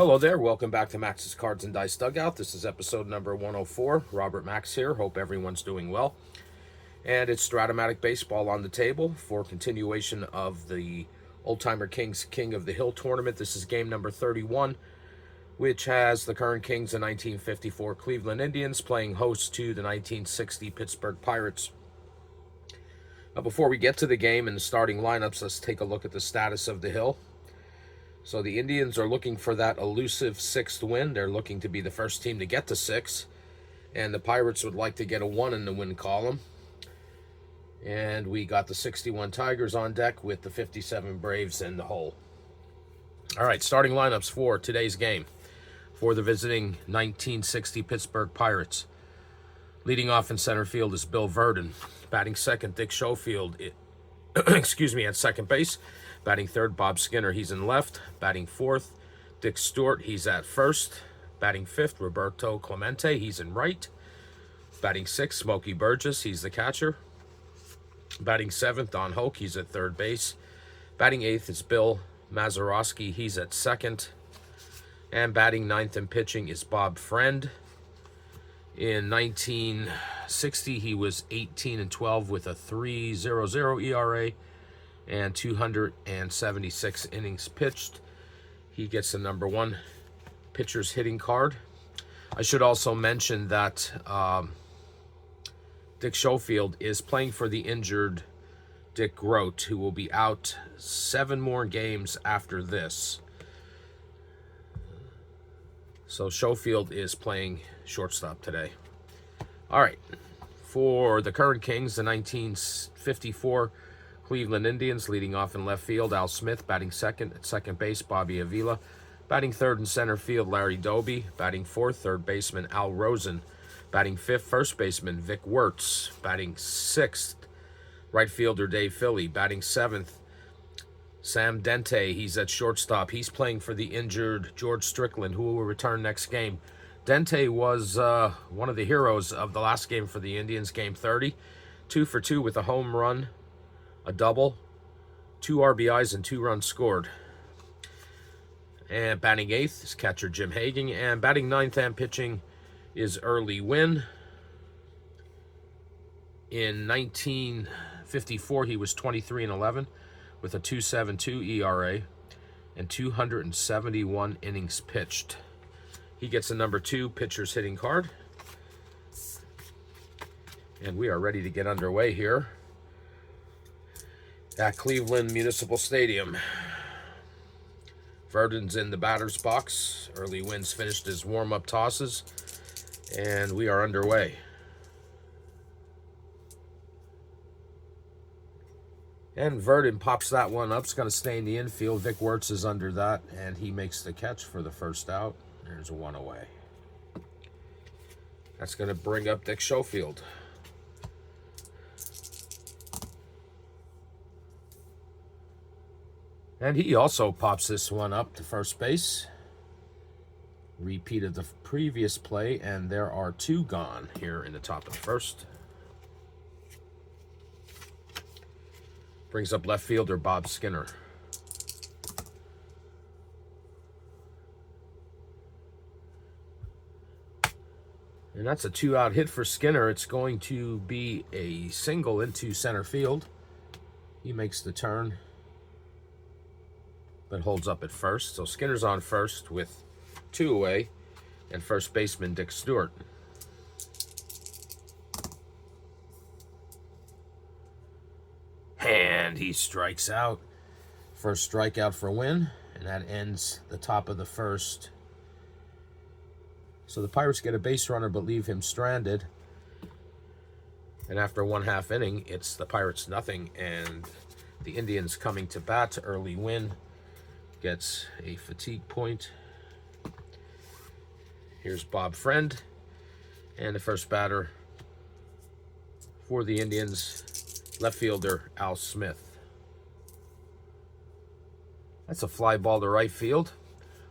Hello there, welcome back to Max's Cards and Dice Dugout. This is episode number 104. Robert Max here. Hope everyone's doing well. And it's Strat-O-Matic baseball on the table for continuation of the Oldtimer Kings King of the Hill tournament. This is game number 31, which has the current Kings, the 1954 Cleveland Indians, playing host to the 1960 Pittsburgh Pirates. Before we get to the game and the starting lineups, let's take a look at the status of the Hill. So the Indians are looking for that elusive 6th win. They're looking to be the first team to get to 6. And the Pirates would like to get a 1 in the win column. And we got the 61 Tigers on deck with the 57 Braves in the hole. All right, starting lineups for today's game for the visiting 1960 Pittsburgh Pirates. Leading off in center field is Bill Verdon. Batting second, Dick Schofield, at second base. Batting third, Bob Skinner, he's in left. Batting fourth, Dick Stewart, he's at first. Batting fifth, Roberto Clemente, he's in right. Batting sixth, Smokey Burgess, he's the catcher. Batting seventh, Don Hoke, he's at third base. Batting eighth is Bill Mazeroski, he's at second. And batting ninth and pitching is Bob Friend. In 1960, he was 18-12 with a 3.00 ERA. And 276 innings pitched. He gets the number 1 pitcher's hitting card. I should also mention that Dick Schofield is playing for the injured Dick Grote, who will be out 7 more games after this. So Schofield is playing shortstop today. All right, for the current Kings, the 1954 Cleveland Indians, leading off in left field, Al Smith. Batting second at second base, Bobby Avila. Batting third in center field, Larry Doby. Batting fourth, third baseman, Al Rosen. Batting fifth, first baseman, Vic Wertz. Batting sixth, right fielder, Dave Philly. Batting seventh, Sam Dente. He's at shortstop. He's playing for the injured George Strickland, who will return next game. Dente was one of the heroes of the last game for the Indians, game 30. 2 for 2 with a home run, a double, 2 RBIs, and 2 runs scored. And batting 8th is catcher Jim Hagan. And batting 9th and pitching is Early Wynn. In 1954, he was 23-11 with a 2.72 ERA and 271 innings pitched. He gets a number 2 pitcher's hitting card. And we are ready to get underway here at Cleveland Municipal Stadium. Verdon's in the batter's box. Early Wynn's finished his warm-up tosses, and we are underway. And Verdon pops that one up. It's going to stay in the infield. Vic Wertz is under that, and he makes the catch for the first out. There's a 1 away. That's going to bring up Dick Schofield. And he also pops this one up to first base. Repeat of the previous play, and there are 2 gone here in the top of the first. Brings up left fielder Bob Skinner. And that's a 2-out hit for Skinner. It's going to be a single into center field. He makes the turn, but holds up at first. So Skinner's on first with 2 away, and first baseman Dick Stewart. And he strikes out. First strikeout for Wynn, and that ends the top of the first. So the Pirates get a base runner but leave him stranded. And after 1/2 inning, it's the Pirates nothing, and the Indians coming to bat. Early Wynn gets a fatigue point. Here's Bob Friend, and the first batter for the Indians, left fielder Al Smith. That's a fly ball to right field.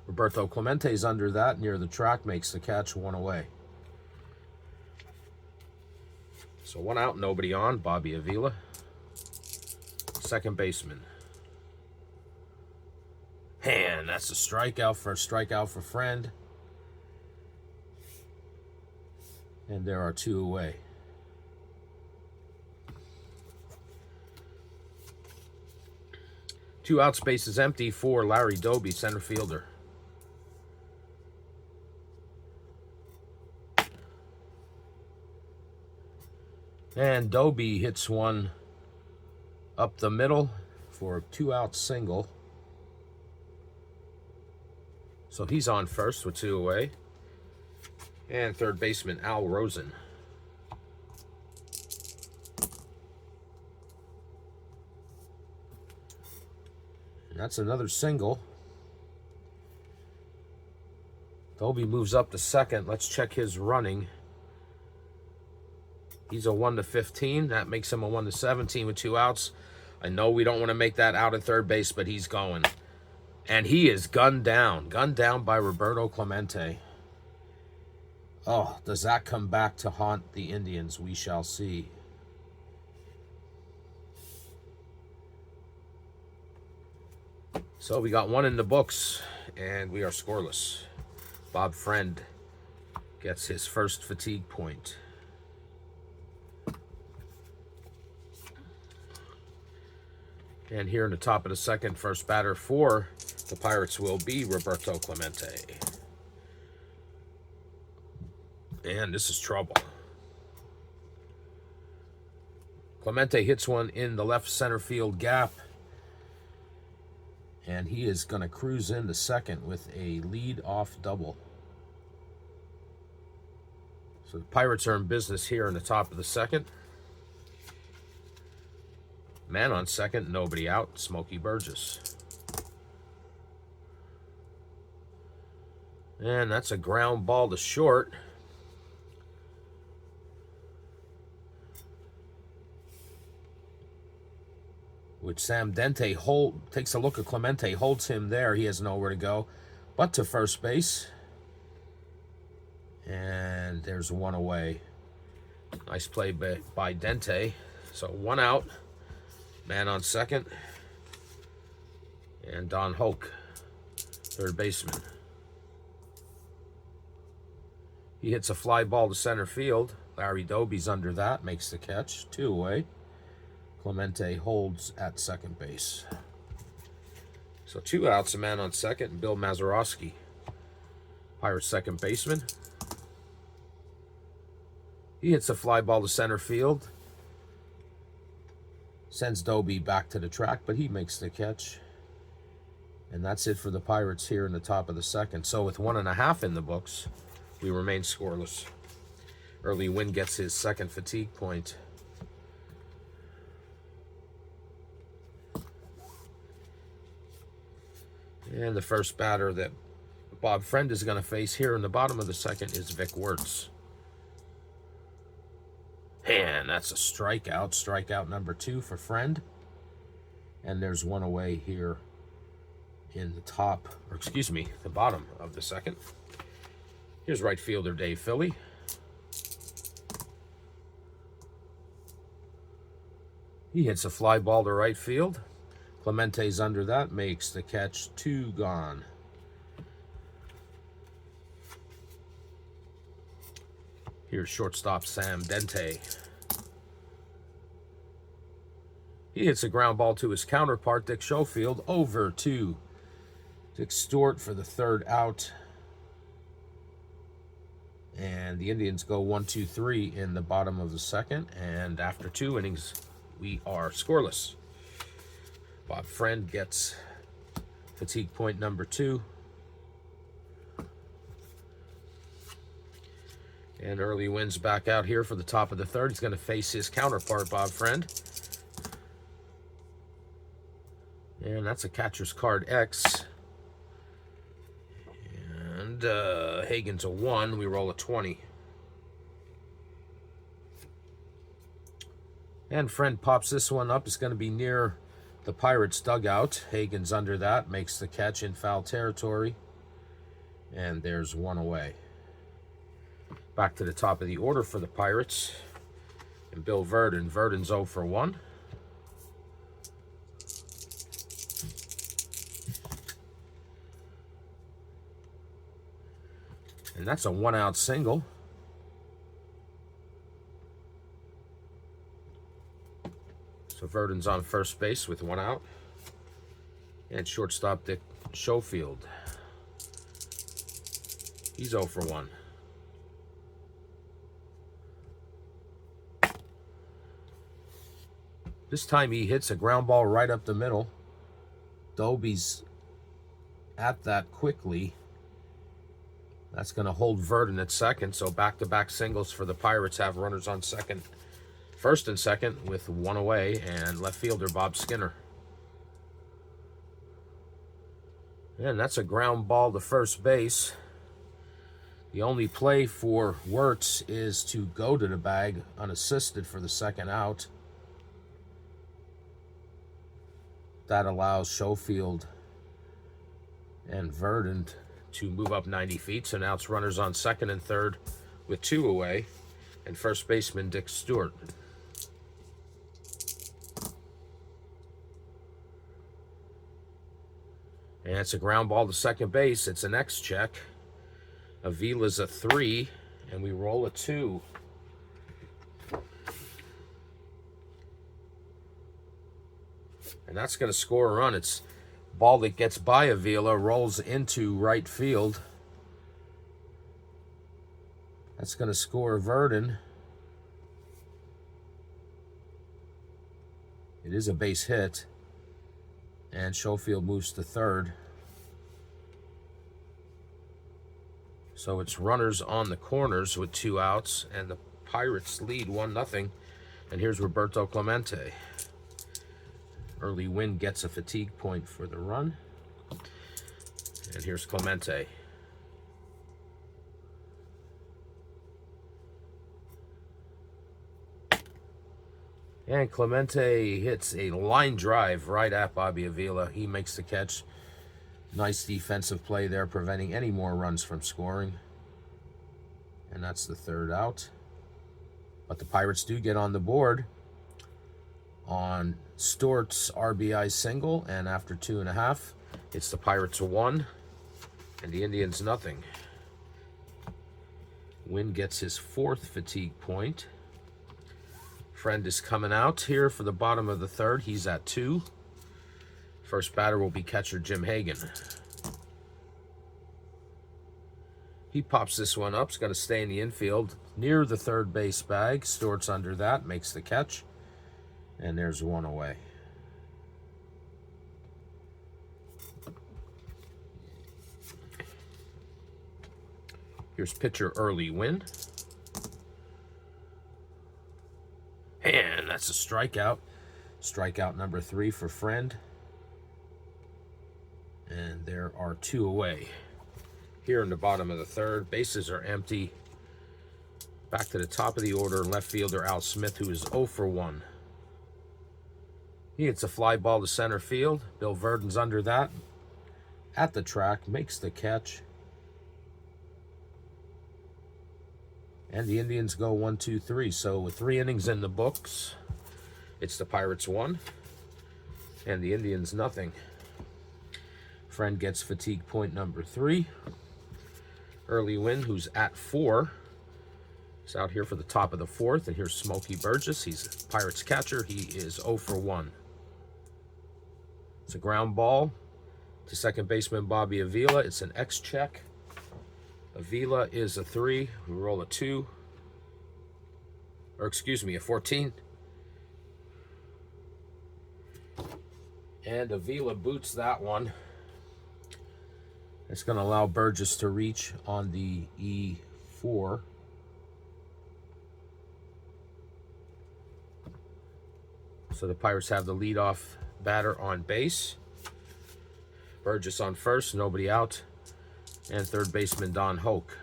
Roberto Clemente's under that, near the track, makes the catch, 1 away. So 1 out, nobody on. Bobby Avila, second baseman. And And that's a strikeout for Friend. And there are 2 away. Two out, space is empty for Larry Doby, center fielder. And Doby hits one up the middle for a 2-out single. So he's on first with 2 away. And third baseman Al Rosen. And that's another single. Doby moves up to second. Let's check his running. He's a 1-15. That makes him a 1-17 with 2 outs. I know we don't want to make that out at third base, but he's going. And he is gunned down by Roberto Clemente. Oh, does that come back to haunt the Indians? We shall see. So we got 1 in the books, and we are scoreless. Bob Friend gets his first fatigue point. And here in the top of the second, first batter for the Pirates will be Roberto Clemente. And this is trouble. Clemente hits one in the left center field gap. And he is going to cruise into second with a lead-off double. So the Pirates are in business here in the top of the second. Man on second, nobody out, Smokey Burgess. And that's a ground ball to short. Which Sam Dente takes a look at Clemente, holds him there. He has nowhere to go but to first base. And there's 1 away. Nice play by Dente. So 1 out. Man on second. And Don Hoke, third baseman. He hits a fly ball to center field. Larry Doby's under that, makes the catch. 2 away. Clemente holds at second base. So 2 outs, a man on second, and Bill Mazeroski, Pirates second baseman. He hits a fly ball to center field. Sends Doby back to the track, but he makes the catch. And that's it for the Pirates here in the top of the second. So with 1.5 in the books, we remain scoreless. Early Wynn gets his second fatigue point. And the first batter that Bob Friend is going to face here in the bottom of the second is Vic Wertz. And that's a strikeout. Strikeout number 2 for Friend. And there's 1 away here in the the bottom of the second. Here's right fielder Dave Philly. He hits a fly ball to right field. Clemente's under that, makes the catch. 2 gone. Here's shortstop Sam Dente. He hits a ground ball to his counterpart, Dick Schofield, over to Dick Stewart for the 3rd out. And the Indians go 1-2-3 in the bottom of the second. And after 2 innings, we are scoreless. Bob Friend gets fatigue point number 2. And Early Wynn's back out here for the top of the 3rd. He's going to face his counterpart, Bob Friend. And that's a catcher's card X. And Hagen's a 1. We roll a 20. And Friend pops this one up. It's going to be near the Pirates' dugout. Hagen's under that. Makes the catch in foul territory. And there's 1 away. Back to the top of the order for the Pirates. And Bill Verdon. Verdon's 0 for 1. And that's a 1-out single. So Verdon's on first base with 1 out. And shortstop Dick Schofield. He's 0 for 1. This time he hits a ground ball right up the middle. Doby's at that quickly. That's going to hold Verdon at second. So back-to-back singles for the Pirates have runners on second, first and second with 1 away, and left fielder Bob Skinner. And that's a ground ball to first base. The only play for Wirtz is to go to the bag unassisted for the 2nd out. That allows Schofield and Verdon to move up 90 feet. So now it's runners on second and third with 2 away, and first baseman Dick Stewart. And it's a ground ball to second base. It's an X check. Avila's a 3, and we roll a 2. And that's going to score a run. It's ball that gets by Avila, rolls into right field. That's going to score Verdon. It is a base hit. And Schofield moves to third. So it's runners on the corners with 2 outs, and the Pirates lead 1-0. And here's Roberto Clemente. Early Wynn gets a fatigue point for the run. And here's Clemente. And Clemente hits a line drive right at Bobby Avila. He makes the catch. Nice defensive play there, preventing any more runs from scoring. And that's the 3rd out. But the Pirates do get on the board on Stewart's RBI single, and after 2.5, it's the Pirates 1 and the Indians 0. Wynn gets his 4th fatigue point. Friend is coming out here for the bottom of the 3rd. He's at 2. First batter will be catcher Jim Hagan. He pops this one up. It's going to stay in the infield near the third base bag. Stewart's under that, makes the catch. And there's 1 away. Here's pitcher Early Wynn. And that's a strikeout. Strikeout number 3 for Friend. And there are 2 away. Here in the bottom of the 3rd, bases are empty. Back to the top of the order, left fielder Al Smith, who is 0 for 1. He hits a fly ball to center field. Bill Verdon's under that. At the track, makes the catch. And the Indians go 1, 2, 3. So with 3 innings in the books, it's the Pirates 1 and the Indians 0. Friend gets fatigue point number 3. Early Wynn, who's at 4, is out here for the top of the 4th. And here's Smokey Burgess. He's a Pirates catcher. He is 0 for 1. It's a ground ball to second baseman Bobby Avila. It's an X check. Avila is a 3. We roll a 2. Or excuse me, a 14. And Avila boots that one. It's going to allow Burgess to reach on the E4. So the Pirates have the leadoff batter on base. Burgess on first, nobody out. And third baseman Don Hoke.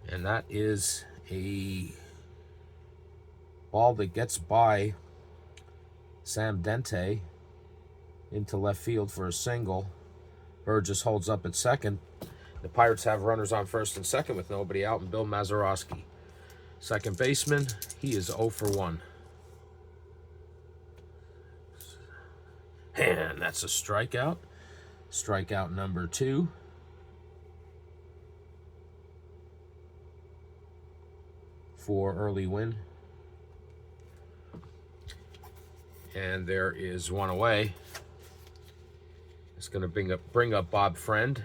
And that is a ball that gets by Sam Dente into left field for a single. Burgess holds up at second. The Pirates have runners on first and second with nobody out, and Bill Mazeroski, second baseman, he is 0 for 1. And that's a strikeout. Strikeout number 2. for early win. And there is one away. It's going to bring up Bob Friend.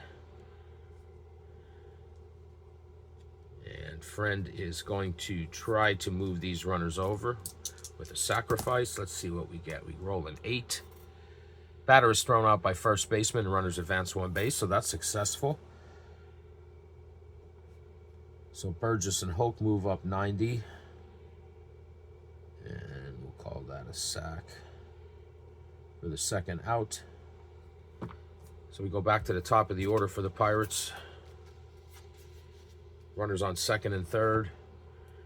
And Friend is going to try to move these runners over with a sacrifice. Let's see what we get. We roll an 8. Batter is thrown out by first baseman. Runners advance 1 base, so that's successful. So Burgess and Hoke move up 90. And we'll call that a sack for the second out. So we go back to the top of the order for the Pirates. Runners on second and third.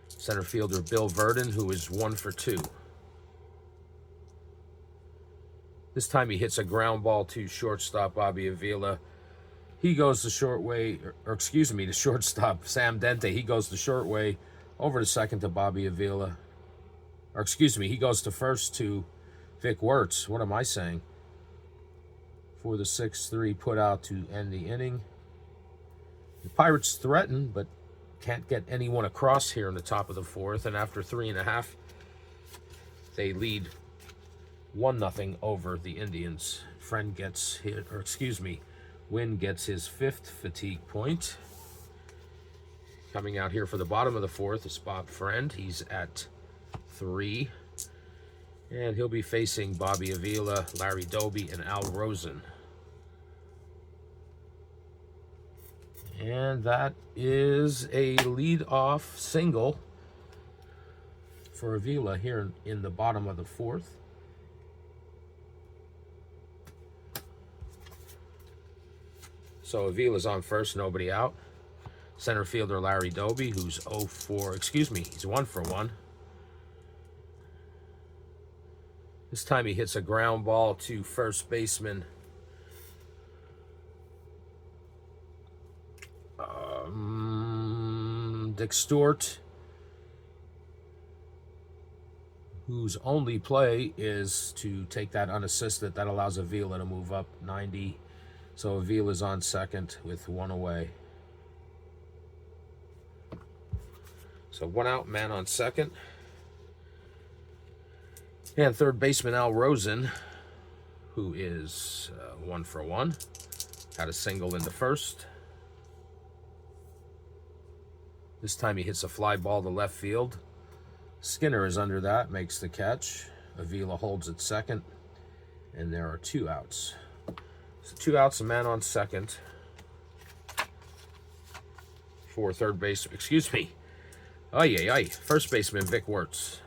Center fielder Bill Verdon, who is 1 for 2. This time he hits a ground ball to shortstop Bobby Avila. He goes the short way, to shortstop Sam Dente. He goes the short way over to second to Bobby Avila. He goes to first to Vic Wertz. What am I saying? For the 6-3 put out to end the inning. The Pirates threaten, but can't get anyone across here in the top of the 4th. And after 3.5, they lead 1-0 over the Indians. Wynn gets his 5th fatigue point. Coming out here for the bottom of the 4th is Bob Friend. He's at 3. And he'll be facing Bobby Avila, Larry Doby, and Al Rosen. And that is a lead-off single for Avila here in the bottom of the 4th. So Avila's on first, nobody out. Center fielder Larry Doby, who's he's 1 for 1. This time he hits a ground ball to first baseman Dick Stewart, whose only play is to take that unassisted. That allows Avila to move up 90. So Avila's on second with 1 away. So 1 out, man on second. And third baseman Al Rosen, who is 1 for 1. Had a single in the first. This time he hits a fly ball to left field. Skinner is under that, makes the catch. Avila holds at second. And there are 2 outs. So 2 outs, a man on second. For third base, first baseman Vic Wertz.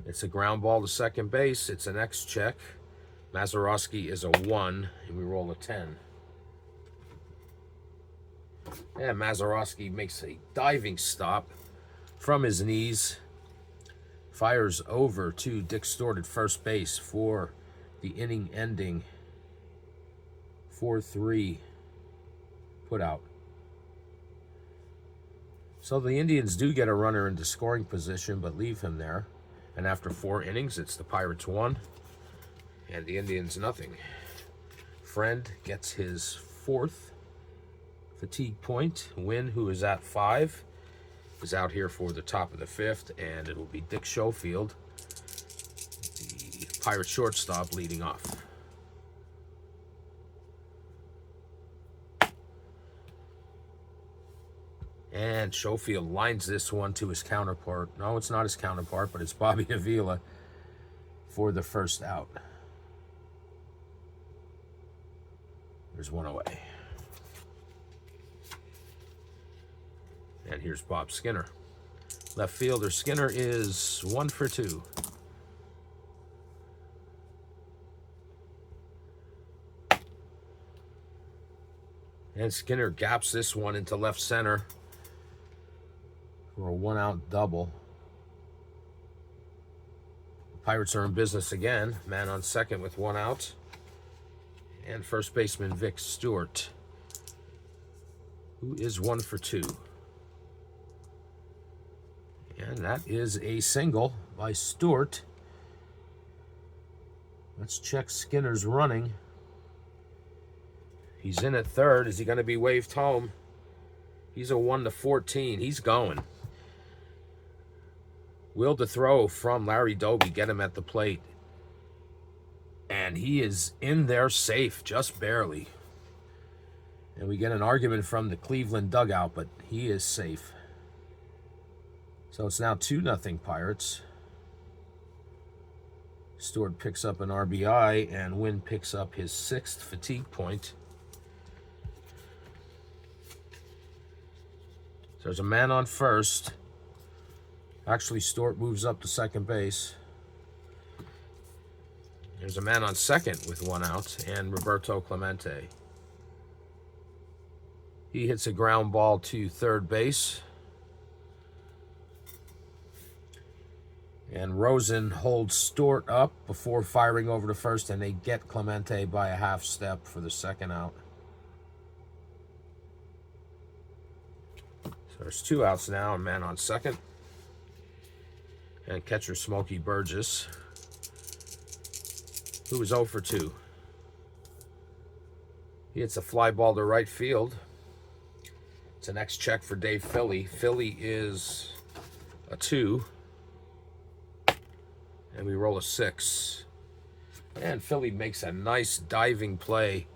It's a ground ball to second base. It's an X check. Mazeroski is a 1, and we roll a 10. And Mazeroski makes a diving stop from his knees. Fires over to Dick Stewart at first base for the inning ending 4-3 put out. So the Indians do get a runner into scoring position, but leave him there. And after 4 innings, it's the Pirates 1 and the Indians 0. Friend gets his 4th fatigue point. Wynn, who is at 5, is out here for the top of the 5th, and it'll be Dick Schofield, the Pirate shortstop, leading off. And Schofield lines this one to his counterpart. No, it's not his counterpart, but it's Bobby Avila for the first out. There's 1 away. And here's Bob Skinner. Left fielder Skinner is 1 for 2. And Skinner gaps this one into left center for a 1-out double. The Pirates are in business again. Man on second with 1 out. And first baseman Vic Stewart, who is 1 for 2. And that is a single by Stewart. Let's check Skinner's running. He's in at third. Is he going to be waved home? He's a 1-14. He's going. Will to throw from Larry Doby. Get him at the plate. And he is in there safe, just barely. And we get an argument from the Cleveland dugout, but he is safe. So it's now 2-0 Pirates. Stewart picks up an RBI, and Wynn picks up his 6th fatigue point. So there's a man on first. Actually, Stewart moves up to second base. There's a man on second with 1 out, and Roberto Clemente. He hits a ground ball to third base. And Rosen holds Stewart up before firing over to first, and they get Clemente by a half step for the 2nd out. So there's 2 outs now, a man on second. And catcher Smokey Burgess, who is 0 for 2. He hits a fly ball to right field. It's an X check for Dave Philly. Philly is a 2. And we roll a 6. And Philly makes a nice diving play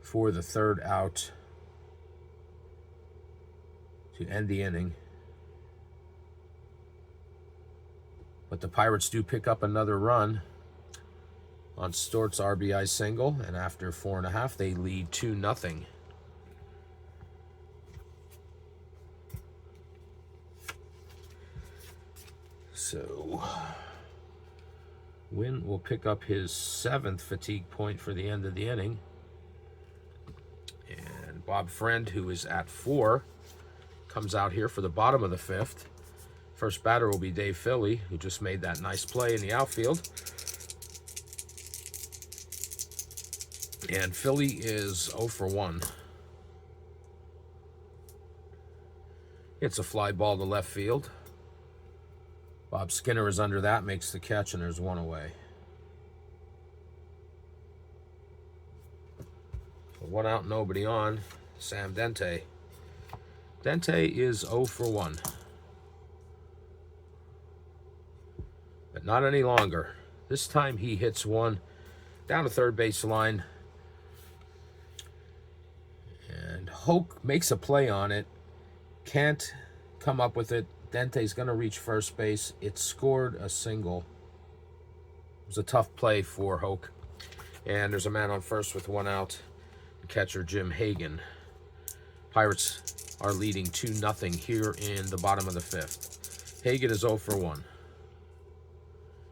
for the 3rd out to end the inning. But the Pirates do pick up another run on Stewart's RBI single. And after 4.5, they lead 2-0. So Wynn will pick up his 7th fatigue point for the end of the inning. And Bob Friend, who is at 4, comes out here for the bottom of the 5th. First batter will be Dave Philly, who just made that nice play in the outfield. And Philly is 0 for 1. It's a fly ball to left field. Bob Skinner is under that, makes the catch, and there's 1 away. So 1 out, nobody on. Sam Dente. Dente is 0 for 1. But not any longer. This time he hits one down the third base line. And Hoke makes a play on it. Can't come up with it. Dente's going to reach first base. It scored a single. It was a tough play for Hoke. And there's a man on first with 1 out. Catcher Jim Hagan. Pirates are leading 2-0 here in the bottom of the 5th. Hagan is 0 for 1.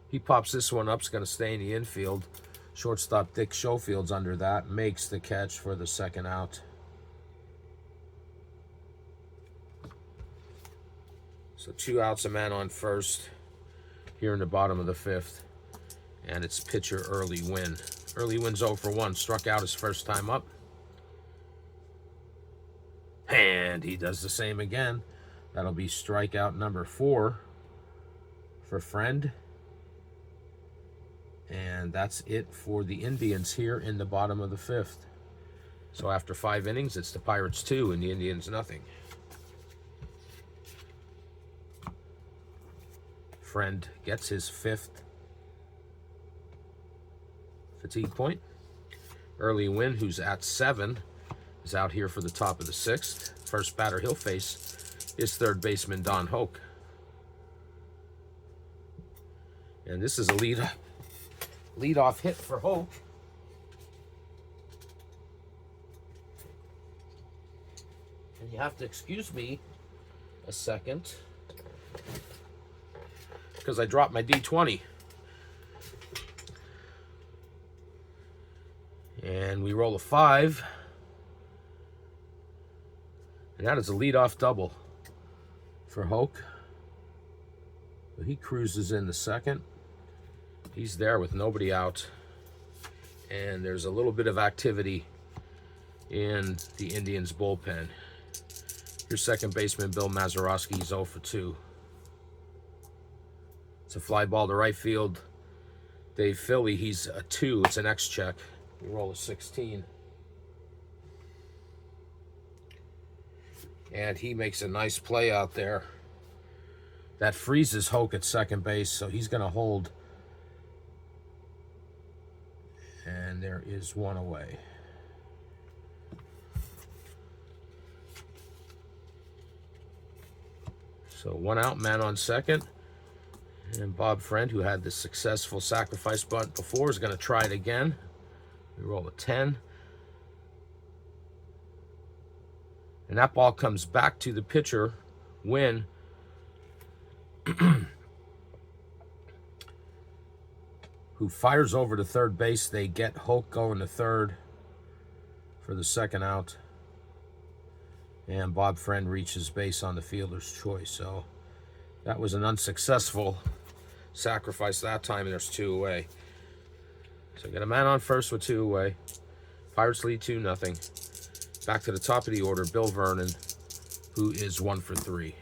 He pops this one up. It's going to stay in the infield. Shortstop Dick Schofield's under that. Makes the catch for the 2nd out. So 2 outs, a man on first here in the bottom of the 5th. And it's pitcher Early Wynn. Early Wynn's 0 for 1. Struck out his first time up. And he does the same again. That'll be strikeout number 4 for Friend. And that's it for the Indians here in the bottom of the 5th. So after 5 innings, it's the Pirates 2 and the Indians nothing. Friend gets his 5th fatigue point. Early Wynn, who's at 7, is out here for the top of the 6th. First batter he'll face is third baseman Don Hoke. And this is a lead-off hit for Hoke. And you have to excuse me a second, because I dropped my D20. And we roll a 5. And that is a leadoff double for Hoke. So he cruises in the 2nd. He's there with nobody out. And there's a little bit of activity in the Indians' bullpen. Your second baseman, Bill Mazeroski, is 0 for 2. It's a fly ball to right field. Dave Philly, he's a 2. It's an X check. We roll a 16. And he makes a nice play out there. That freezes Hoke at second base, so he's going to hold. And there is one away. So 1 out, man on second. And Bob Friend, who had the successful sacrifice bunt before, is going to try it again. We roll a 10. And that ball comes back to the pitcher, Wynn, who fires over to third base. They get Hoke going to third for the second out. And Bob Friend reaches base on the fielder's choice. So that was an unsuccessful sacrifice that time, and there's 2 away. So got a man on first with 2 away. Pirates lead 2-0. Back to the top of the order, Bill Vernon, who is 1 for 3.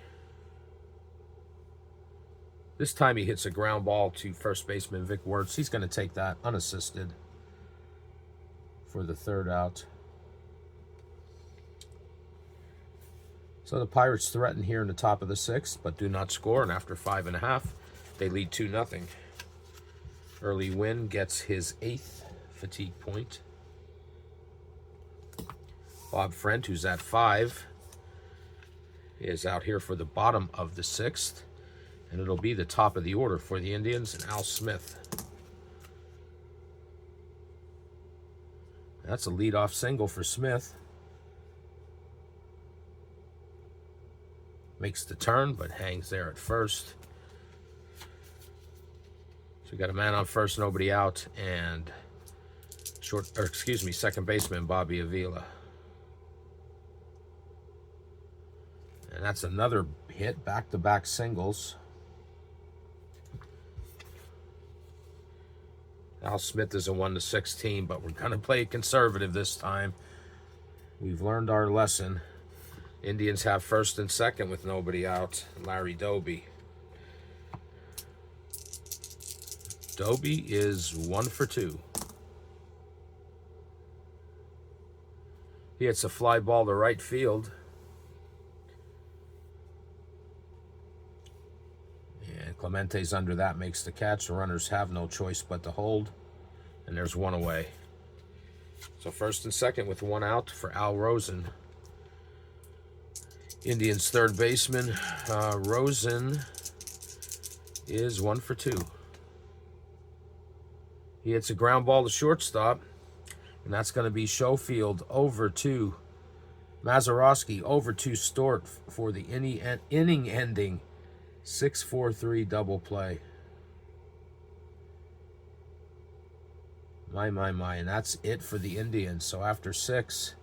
This time he hits a ground ball to first baseman Vic Wertz. He's going to take that unassisted for the third out. So the Pirates threaten here in the top of the 6th, but do not score. And after 5.5, they lead 2-0. Early Wynn gets his 8th fatigue point. Bob Friend, who's at 5, is out here for the bottom of the 6th. And it'll be the top of the order for the Indians and Al Smith. That's a leadoff single for Smith. Makes the turn, but hangs there at first. So we got a man on first, nobody out, and second baseman Bobby Avila. And that's another hit, back-to-back singles. Al Smith is a 1-6 team, but we're going to play conservative this time. We've learned our lesson. Indians have first and second with nobody out. Larry Doby. Doby is 1 for 2. He hits a fly ball to right field. And Clemente's under that, makes the catch. The runners have no choice but to hold. And there's 1 away. So first and second with 1 out for Al Rosen. Indians third baseman, Rosen, is 1 for 2. He hits a ground ball to shortstop. And that's going to be Schofield over to Mazeroski, over to Stort for the inning-ending 6-4-3 double play. My. And that's it for the Indians. So after 6,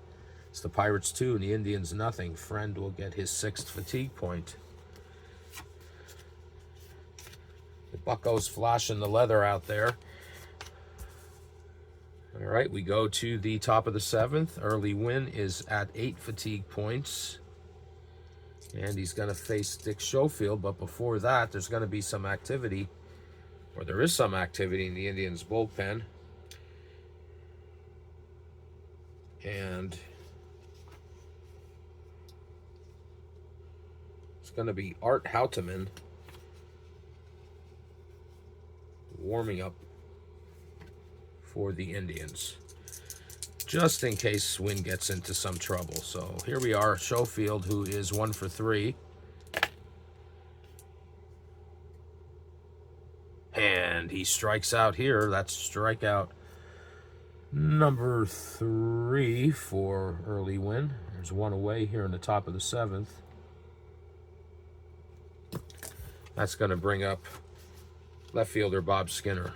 it's the Pirates 2 and the Indians nothing. Friend will get his 6th fatigue point. The Buccos flashing the leather out there. All right, we go to the top of the 7th. Early Wynn is at 8 fatigue points. And he's going to face Dick Schofield. But before that, there's going to be some activity, or there is some activity in the Indians' bullpen. And it's going to be Art Houteman warming up for the Indians, just in case Wynn gets into some trouble. So here we are, Schofield, who is 1 for 3. And he strikes out here. That's strikeout number 3 for early Wynn. There's 1 away here in the top of the 7th. That's going to bring up left fielder Bob Skinner.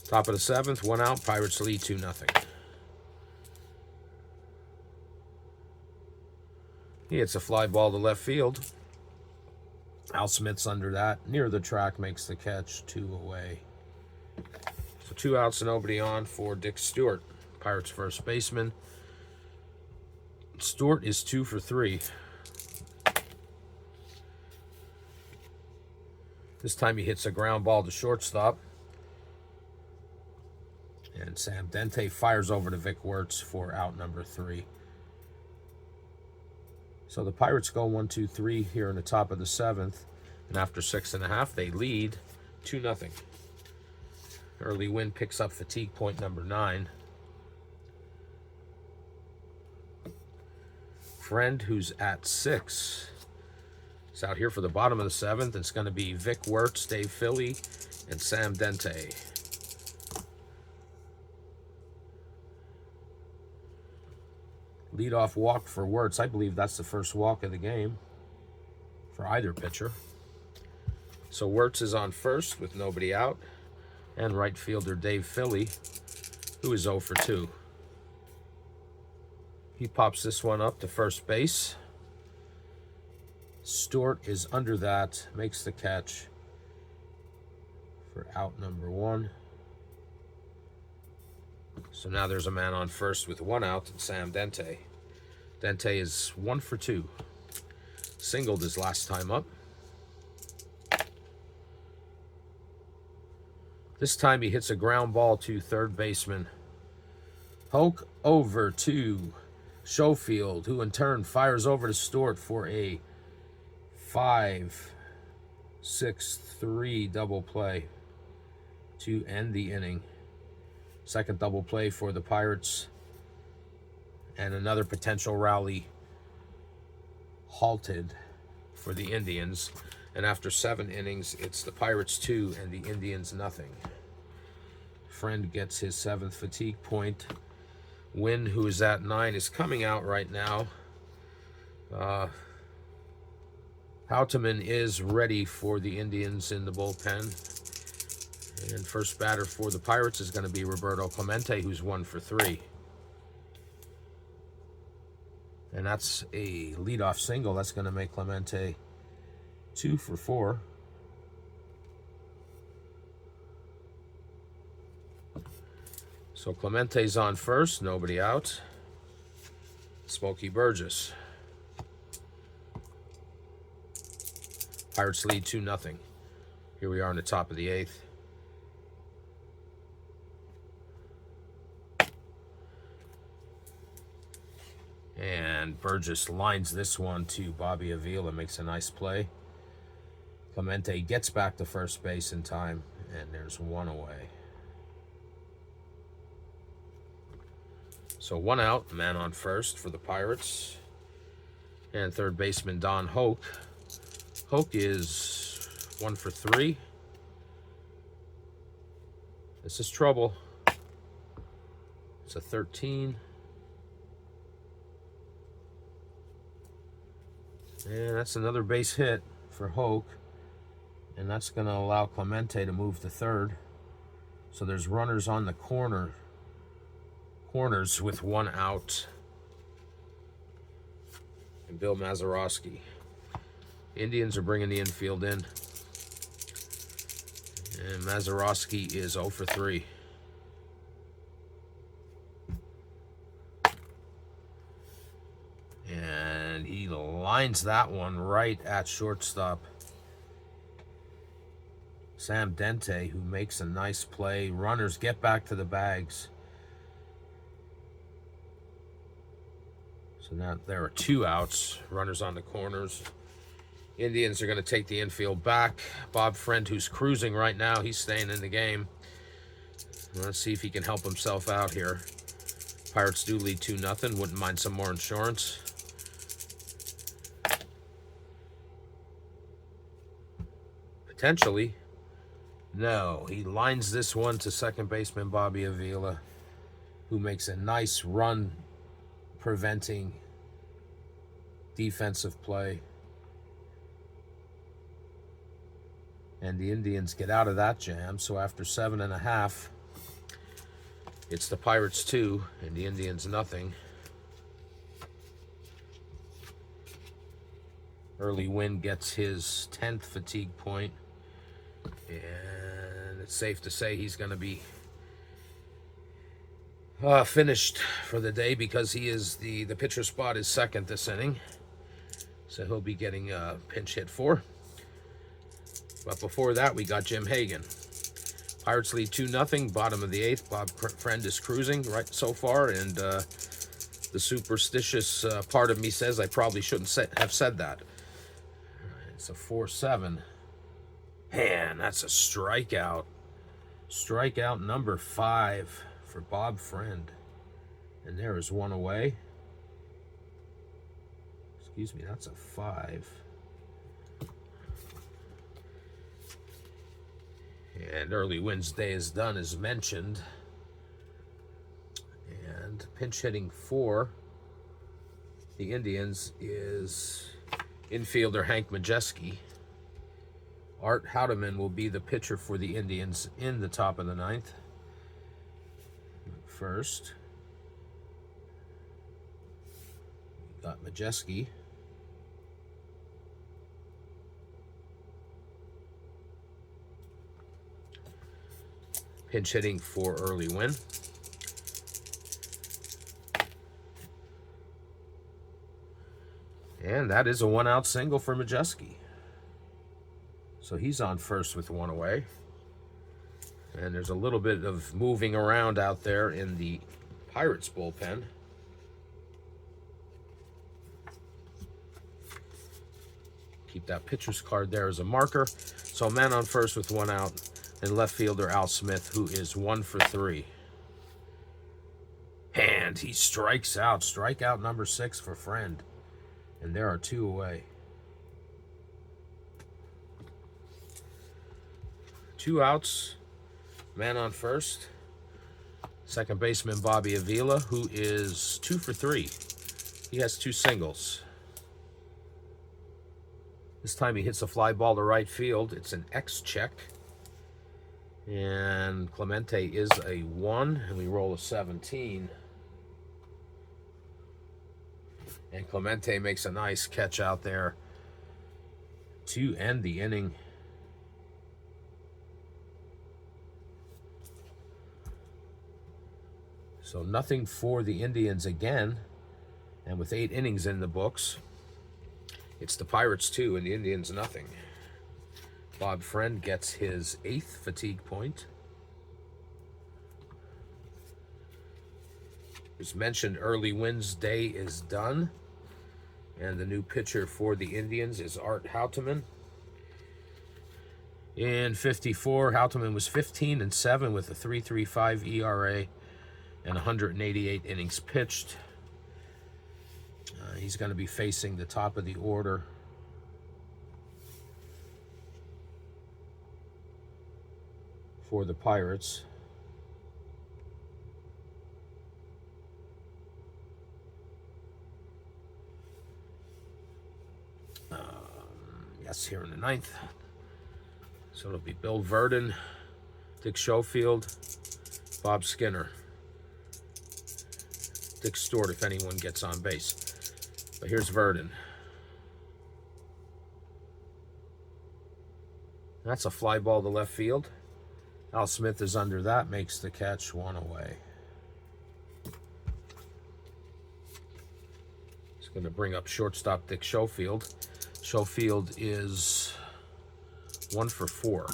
Top of the 7th, 1 out. Pirates lead 2-0. He hits a fly ball to left field. Al Smith's under that. Near the track, makes the catch. 2 away. So 2 outs and nobody on for Dick Stewart, Pirates first baseman. Stewart is 2 for 3. This time he hits a ground ball to shortstop. And Sam Dente fires over to Vic Wertz for out number 3. So the Pirates go 1, 2, 3 here in the top of the 7th. And after 6.5, they lead 2-0. Early Wynn picks up fatigue point number 9. Friend, who's at 6, is out here for the bottom of the 7th. It's going to be Vic Wertz, Dave Philly, and Sam Dente. Leadoff walk for Wertz. I believe that's the first walk of the game for either pitcher. So Wertz is on first with nobody out. And right fielder Dave Philly, who is 0 for 2. He pops this one up to first base. Stewart is under that, makes the catch for out number 1. So now there's a man on first with 1 out, and Sam Dente. Dente is 1 for 2. Singled his last time up. This time he hits a ground ball to third baseman Hoke over to Schofield, who in turn fires over to Stewart for a 5-6-3 double play to end the inning. Second double play for the Pirates, and another potential rally halted for the Indians. And after 7 innings, it's the Pirates 2 and the Indians nothing. Friend gets his 7th fatigue point. Wynn, who is at 9, is coming out right now. Oldtimer is ready for the Indians in the bullpen. And first batter for the Pirates is going to be Roberto Clemente, who's 1 for 3. And that's a leadoff single. That's going to make Clemente 2 for 4. So Clemente's on first, nobody out. Smokey Burgess. Pirates lead 2-0. Here we are in the top of the 8th. And Burgess lines this one to Bobby Avila, makes a nice play. Clemente gets back to first base in time, and there's 1 away. So 1 out, man on first for the Pirates. And third baseman Don Hoke. Hoke is 1 for 3. This is trouble. It's a 13. And that's another base hit for Hoke. And that's going to allow Clemente to move to third. So there's runners on the corners with 1 out. And Bill Mazeroski. Indians are bringing the infield in. And Mazeroski is 0 for 3. And he lines that one right at shortstop. Sam Dente, who makes a nice play. Runners get back to the bags. So now there are 2 outs. Runners on the corners. Indians are going to take the infield back. Bob Friend, who's cruising right now, he's staying in the game. Let's see if he can help himself out here. Pirates do lead 2-0. Wouldn't mind some more insurance. Potentially. No, he lines this one to second baseman Bobby Avila, who makes a nice run preventing defensive play. And the Indians get out of that jam. So after 7.5, it's the Pirates 2 and the Indians nothing. Early Wynn gets his 10th fatigue point. And it's safe to say he's going to be finished for the day, because he is the pitcher spot is second this inning. So he'll be getting a pinch hit for. But before that, we got Jim Hagan. Pirates lead 2-0, bottom of the 8th. Bob Friend is cruising right so far, and The superstitious part of me says I probably shouldn't have said that. It's a 4-7. Man, that's a strikeout. Strikeout number 5 for Bob Friend. And there is one away. Excuse me, that's a 5. And early Wynn's day is done, as mentioned. And pinch hitting for the Indians is infielder Hank Majeski. Art Houteman will be the pitcher for the Indians in the top of the 9th. First, we got Majeski. Pinch hitting for early Wynn. And that is a 1-out single for Majeski. So he's on first with 1 away. And there's a little bit of moving around out there in the Pirates bullpen. Keep that pitcher's card there as a marker. So man on first with 1 out. And left fielder Al Smith, who is 1 for 3. And he strikes out. Strikeout number 6 for Friend. And there are 2 away. 2 outs. Man on first. Second baseman Bobby Avila, who is 2 for 3. He has 2 singles. This time he hits a fly ball to right field. It's an X check. And Clemente is a 1, and we roll a 17. And Clemente makes a nice catch out there to end the inning. So nothing for the Indians again. And with 8 innings in the books, it's the Pirates 2 and the Indians nothing. Bob Friend gets his 8th fatigue point. As mentioned, early Wynn's day is done. And the new pitcher for the Indians is Art Houteman. In 54, Houteman was 15-7 with a 3.35 ERA and 188 innings pitched. He's going to be facing the top of the order for the Pirates. Yes, here in the 9th. So it'll be Bill Verdon, Dick Schofield, Bob Skinner, Dick Stewart if anyone gets on base. But here's Verdon. That's a fly ball to left field. Al Smith is under that, makes the catch, 1 away. It's going to bring up shortstop Dick Schofield. Schofield is 1 for 4.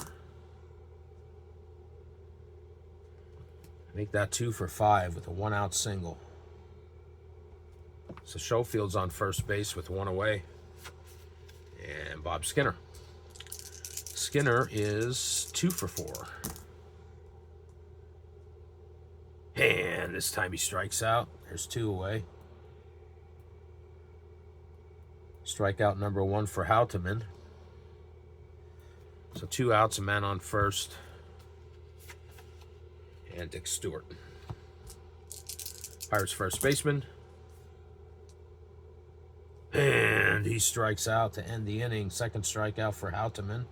Make that 2 for 5 with a 1-out single. So Schofield's on first base with 1 away. And Bob Skinner. Skinner is 2 for 4. And this time he strikes out. There's 2 away. Strikeout number 1 for Houteman. So 2 outs, a man on first. And Dick Stewart. Pirates first baseman. And he strikes out to end the inning. Second strikeout for Houteman.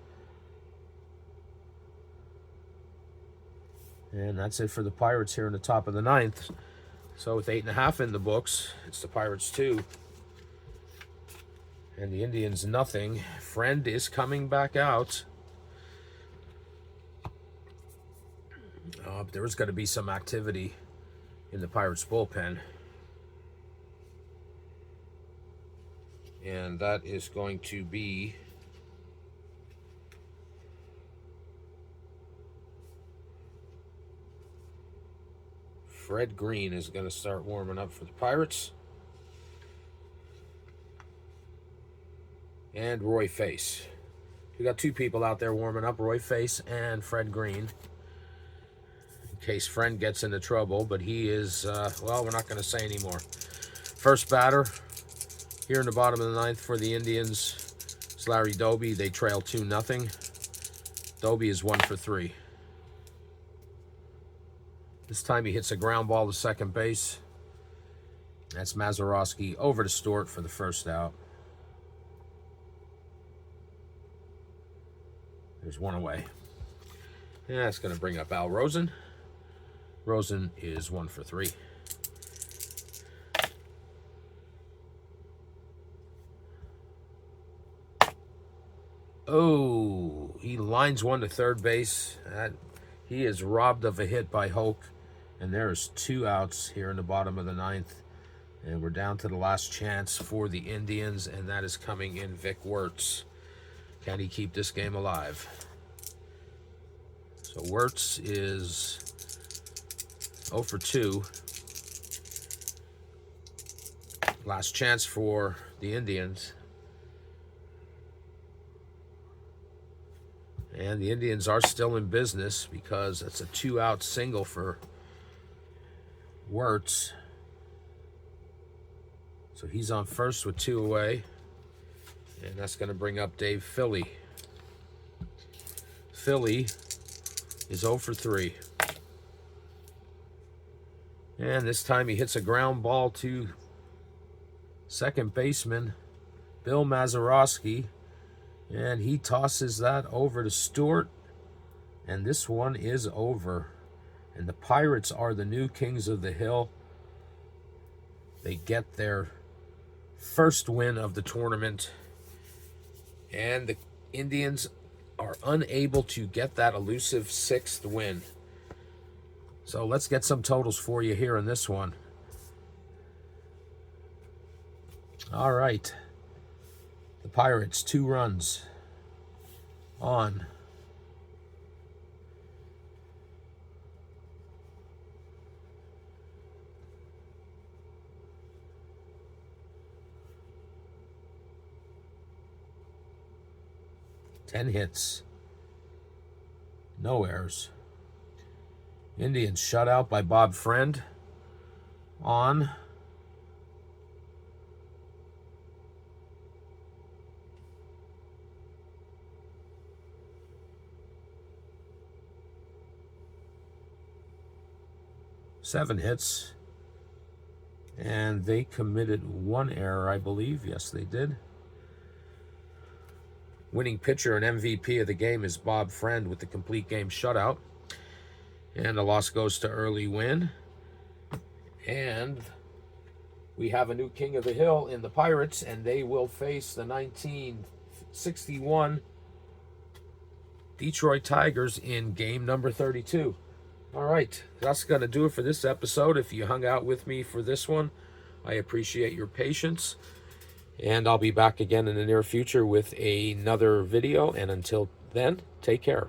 And that's it for the Pirates here in the top of the 9th. So with 8.5 in the books, it's the Pirates 2. And the Indians nothing. Friend is coming back out. There was going to be some activity in the Pirates bullpen. And that is going to be Fred Green is going to start warming up for the Pirates. And Roy Face. We got two people out there warming up, Roy Face and Fred Green. In case Fred gets into trouble, but he is, well, we're not going to say anymore. First batter here in the bottom of the ninth for the Indians is Larry Doby. They trail 2-0. Doby is 1 for 3. This time he hits a ground ball to second base. That's Mazeroski over to Stewart for the first out. There's one away. And that's going to bring up Al Rosen. Rosen is 1 for 3. Oh, he lines one to third base. He is robbed of a hit by Hoke. And there's 2 outs here in the bottom of the ninth. And we're down to the last chance for the Indians, and that is coming in Vic Wertz. Can he keep this game alive? So Wertz is 0 for 2. Last chance for the Indians. And the Indians are still in business because it's a 2-out single for Wertz. So he's on first with 2 away. And that's going to bring up Dave Philly. Philly is 0 for 3. And this time he hits a ground ball to second baseman Bill Mazeroski. And he tosses that over to Stewart. And this one is over. And the Pirates are the new kings of the hill. They get their first win of the tournament. And the Indians are unable to get that elusive 6th win. So let's get some totals for you here in this one. All right. The Pirates, 2 runs on ten hits, no errors. Indians shut out by Bob Friend on seven hits, and they committed 1 error, I believe. Yes, they did. Winning pitcher and MVP of the game is Bob Friend with the complete game shutout. And the loss goes to Early Wynn. And we have a new king of the hill in the Pirates, and they will face the 1961 Detroit Tigers in game number 32. All right, that's going to do it for this episode. If you hung out with me for this one, I appreciate your patience. And I'll be back again in the near future with another video. And until then, take care.